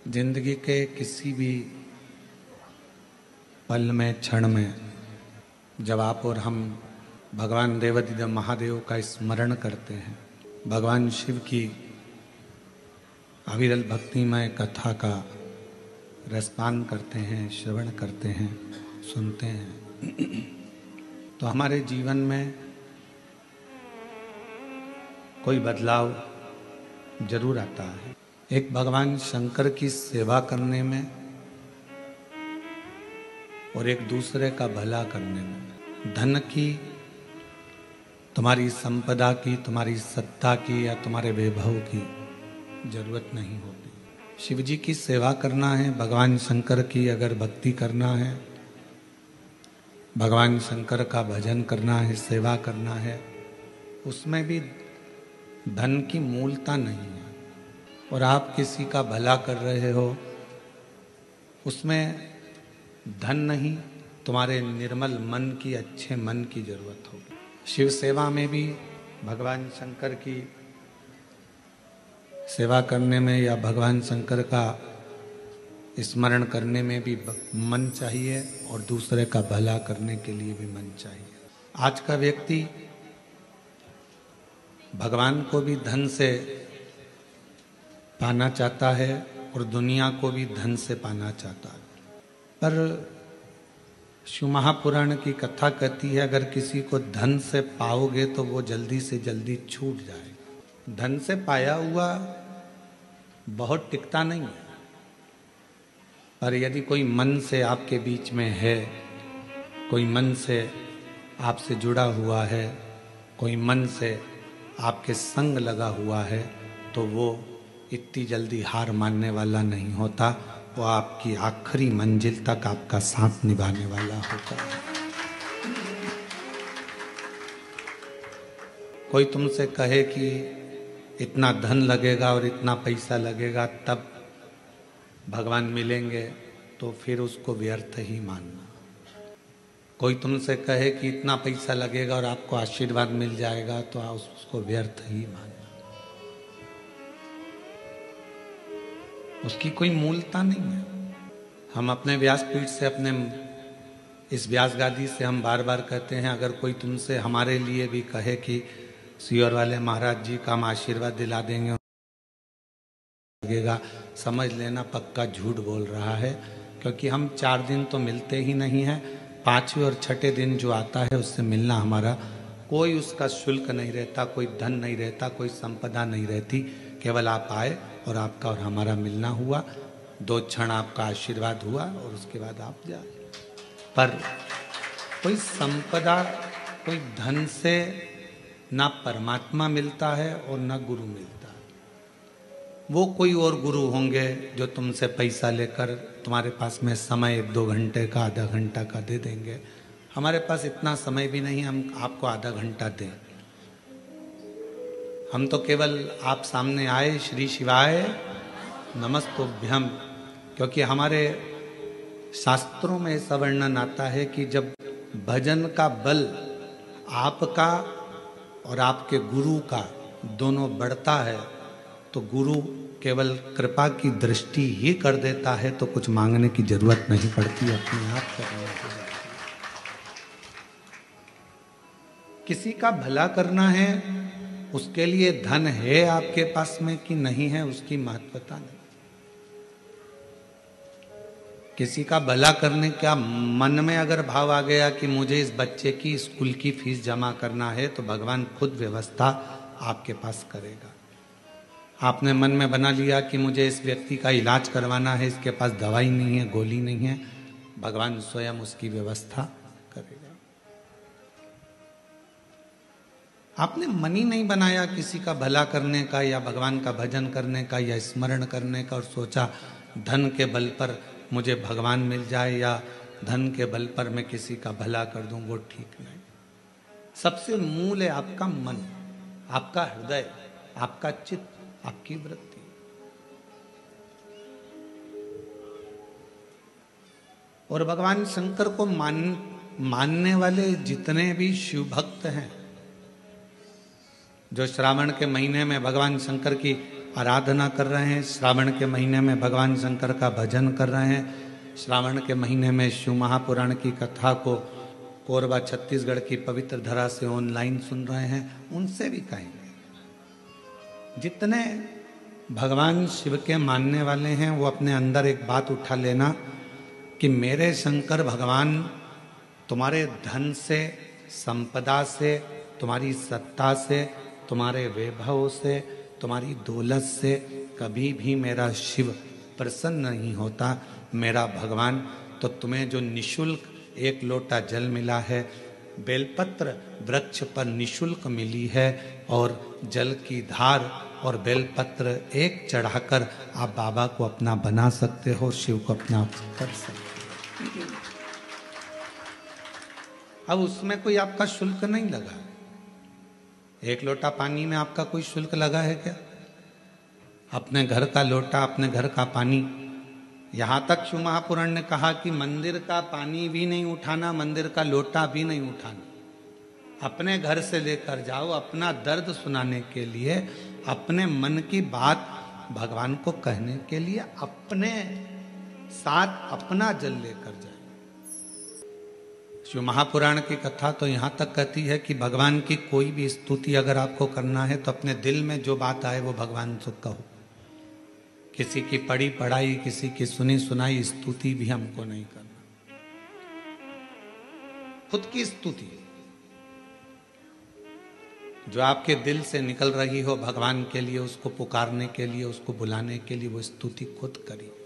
जिंदगी के किसी भी पल में, क्षण में, जब आप और हम भगवान देवाधिदेव महादेव का स्मरण करते हैं, भगवान शिव की अविरल भक्तिमय कथा का रसपान करते हैं, श्रवण करते हैं, सुनते हैं, तो हमारे जीवन में कोई बदलाव जरूर आता है। एक भगवान शंकर की सेवा करने में और एक दूसरे का भला करने में। धन की, तुम्हारी संपदा की, तुम्हारी सत्ता की या तुम्हारे वैभव की जरूरत नहीं होती। शिव जी की सेवा करना है, भगवान शंकर की अगर भक्ति करना है, भगवान शंकर का भजन करना है, सेवा करना है, उसमें भी धन की मूलता नहीं है। और आप किसी का भला कर रहे हो, उसमें धन नहीं, तुम्हारे निर्मल मन की, अच्छे मन की जरूरत होगी। शिव सेवा में भी भगवान शंकर की सेवा करने में या भगवान शंकर का स्मरण करने में भी मन चाहिए और दूसरे का भला करने के लिए भी मन चाहिए। आज का व्यक्ति भगवान को भी धन से पाना चाहता है और दुनिया को भी धन से पाना चाहता है। पर शिव महापुराण की कथा कहती है, अगर किसी को धन से पाओगे तो वो जल्दी से जल्दी छूट जाएगा। धन से पाया हुआ बहुत टिकता नहीं है, पर यदि कोई मन से आपके बीच में है, कोई मन से आपसे जुड़ा हुआ है, कोई मन से आपके संग लगा हुआ है, तो वो इतनी जल्दी हार मानने वाला नहीं होता। वो आपकी आखिरी मंजिल तक आपका साथ निभाने वाला होता है। कोई तुमसे कहे कि इतना धन लगेगा और इतना पैसा लगेगा तब भगवान मिलेंगे, तो फिर उसको व्यर्थ ही मानना। कोई तुमसे कहे कि इतना पैसा लगेगा और आपको आशीर्वाद मिल जाएगा, तो उसको व्यर्थ ही मानना। उसकी कोई मूलता नहीं है। हम अपने व्यासपीठ से, अपने इस व्यास गादी से हम बार बार कहते हैं, अगर कोई तुमसे हमारे लिए भी कहे कि सियोर वाले महाराज जी का हम आशीर्वाद दिला देंगे लगेगा, समझ लेना पक्का झूठ बोल रहा है। क्योंकि हम 4 दिन तो मिलते ही नहीं हैं। 5वें और 6ठे दिन जो आता है उससे मिलना हमारा कोई उसका शुल्क नहीं रहता, कोई धन नहीं रहता, कोई संपदा नहीं रहती। केवल आप आए और आपका और हमारा मिलना हुआ, 2 क्षण आपका आशीर्वाद हुआ और उसके बाद आप जाए। पर कोई संपदा, कोई धन से ना परमात्मा मिलता है और ना गुरु मिलता है। वो कोई और गुरु होंगे जो तुमसे पैसा लेकर तुम्हारे पास में समय 1-2 घंटे का, आधा घंटा का दे देंगे। हमारे पास इतना समय भी नहीं हम आपको आधा घंटा दें। हम तो केवल आप सामने आए, श्री शिवाय नमस्तुभ्यम, क्योंकि हमारे शास्त्रों में ऐसा वर्णन आता है कि जब भजन का बल आपका और आपके गुरु का दोनों बढ़ता है, तो गुरु केवल कृपा की दृष्टि ही कर देता है, तो कुछ मांगने की जरूरत नहीं पड़ती, अपने आप करने की। किसी का भला करना है, उसके लिए धन है आपके पास में कि नहीं है, उसकी महत्वता नहीं। किसी का भला करने का मन में अगर भाव आ गया कि मुझे इस बच्चे की स्कूल की फीस जमा करना है, तो भगवान खुद व्यवस्था आपके पास करेगा। आपने मन में बना लिया कि मुझे इस व्यक्ति का इलाज करवाना है, इसके पास दवाई नहीं है, गोली नहीं है, भगवान स्वयं उसकी व्यवस्था करेगा। आपने मन ही नहीं बनाया किसी का भला करने का या भगवान का भजन करने का या स्मरण करने का, और सोचा धन के बल पर मुझे भगवान मिल जाए या धन के बल पर मैं किसी का भला कर दूं, वो ठीक नहीं। सबसे मूल है आपका मन, आपका हृदय, आपका चित्त, आपकी वृत्ति। और भगवान शंकर को मानने वाले जितने भी शिव भक्त हैं, जो श्रावण के महीने में भगवान शंकर की आराधना कर रहे हैं। श्रावण के महीने में भगवान शंकर का भजन कर रहे हैं। श्रावण के महीने में शिव महापुराण की कथा को कोरबा छत्तीसगढ़ की पवित्र धरा से ऑनलाइन सुन रहे हैं, उनसे भी कहेंगे। जितने भगवान शिव के मानने वाले हैं वो अपने अंदर एक बात उठा लेना कि मेरे शंकर भगवान तुम्हारे धन से, संपदा से, तुम्हारी सत्ता से, तुम्हारे वैभव से, तुम्हारी दौलत से कभी भी मेरा शिव प्रसन्न नहीं होता। मेरा भगवान तो तुम्हें जो निशुल्क एक लोटा जल मिला है, बेलपत्र वृक्ष पर निशुल्क मिली है, और जल की धार और बेलपत्र एक चढ़ाकर आप बाबा को अपना बना सकते हो, शिव को अपना कर सकते हो। अब उसमें कोई आपका शुल्क नहीं लगा। एक लोटा पानी में आपका कोई शुल्क लगा है क्या? अपने घर का लोटा, अपने घर का पानी, यहां तक शिव महापुराण ने कहा कि मंदिर का पानी भी नहीं उठाना, मंदिर का लोटा भी नहीं उठाना। अपने घर से लेकर जाओ, अपना दर्द सुनाने के लिए, अपने मन की बात भगवान को कहने के लिए अपने साथ अपना जल लेकर जाए। शिव महापुराण की कथा तो यहां तक कहती है कि भगवान की कोई भी स्तुति अगर आपको करना है तो अपने दिल में जो बात आए वो भगवान से कहो। किसी की पढ़ी पढ़ाई, किसी की सुनी सुनाई स्तुति भी हमको नहीं करना। खुद की स्तुति जो आपके दिल से निकल रही हो भगवान के लिए, उसको पुकारने के लिए, उसको बुलाने के लिए, वो स्तुति खुद करिए।